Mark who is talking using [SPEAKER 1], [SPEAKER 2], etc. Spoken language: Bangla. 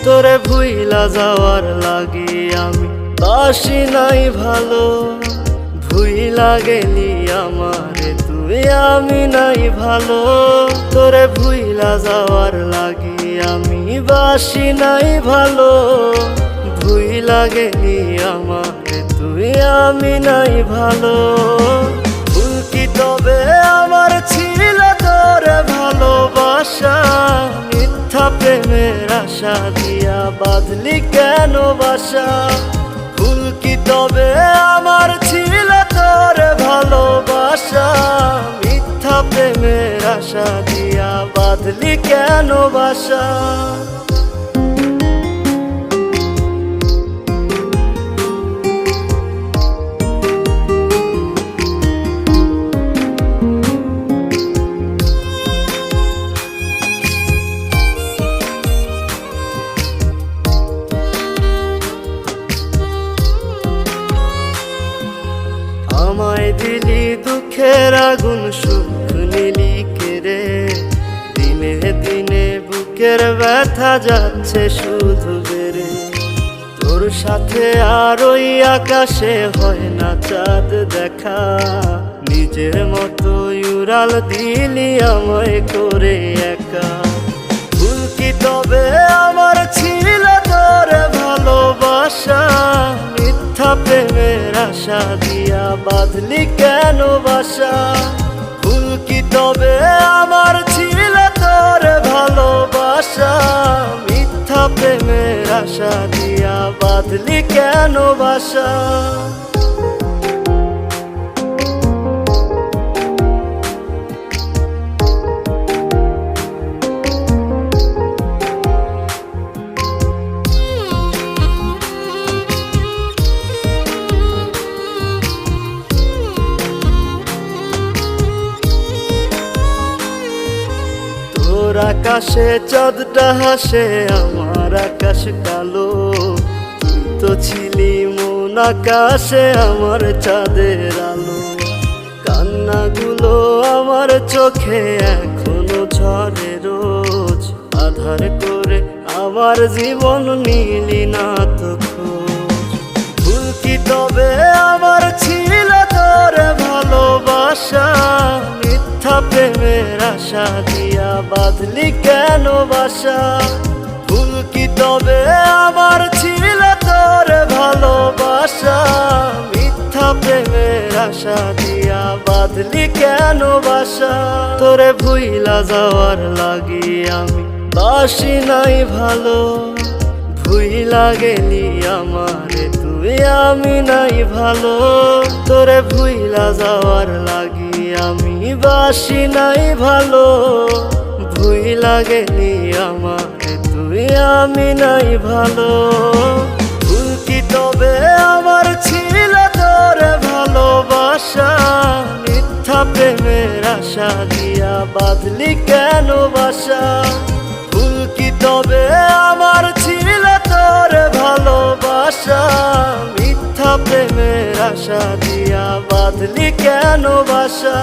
[SPEAKER 1] তোরে ভুইলা যাওয়ার লাগি আমি বাসি নাই ভালো। ভুইলা গেলি আমারে তুই আমি নাই ভালো। তোরে ভুইলা যাওয়ার লাগি আমি বাসি নাই ভালো। ভুইলা গেলি আমারে তুই আমি নাই ভালো। ভুল কি তবে আমার ছিল তোরে ভালোবাসা? মিথ্যা প্রেমের আশা দিয়া বাঁধলি কেন বাসা? ভুল কি তবে আমার ছিল তোরে ভালোবাসা? মিথ্যা প্রেমের আশা দিয়া বাঁধলি কেন বাসা? আমায় দিলি দুঃখের আগুন সুখ নিলি কেড়ে। দিনে দিনে বুকের ব্যথা যাচ্ছে শুধু বেড়ে। তোর সাথে আর ওই আকাশে হয় না চাঁদ দেখা। নিজের মতো উড়াল দিলি আমায় করে একা। ভুল কি তবে আমার ছিল তোরে ভালোবাসা? মিথ্যা প্রেমের আশা দিয়া বাঁধলি কেন বাসা? ভুল কি তবে আমার ছিল তোরে ভালোবাসা? মিথ্যা প্রেমের আশা দিয়া বাঁধলি কেন বাসা? তোর আকাশে চাঁদটা হাসে, আমার আকাশ কালো। তুই তো ছিলি মন আকাশে আমার চাঁদের আলো। কান্নাগুলো আমার চোখে এখনো ঝরে রোজ। আধার করে আমার জীবন নিলি না তো খোঁজ। ভুল কি তবে আমার ছিল তোরে ভালোবাসা? মিথ্যা প্রেমের আশা দিয়া বাঁধলি কেন বাসা? ভুল কি তবে আমার ছিল তোরে ভালোবাসা? মিথ্যা প্রেমের আশা দিয়া বাঁধলি কেন বাসা? তোরে ভুইলা যাওয়ার লাগি আমি বাসি নাই ভালো। ভুইলা গেলি আমারে তুই আমি নাই ভালো। তোরে ভুইলা যাওয়ার লাগি আমি বাসি নাই ভালো। ভুইলা গেলি আমারে তুই আমি নাই ভালো। ভুল কি তবে আমার ছিল তোরে ভালোবাসা? মিথ্যা প্রেমের আশা দিয়া বাঁধলি কেন বাসা? ভুল কি তবে আমার ছিল তোরে ভালোবাসা? মিথ্যা প্রেমের আশা দিয়া বাঁধলি কেন বাসা?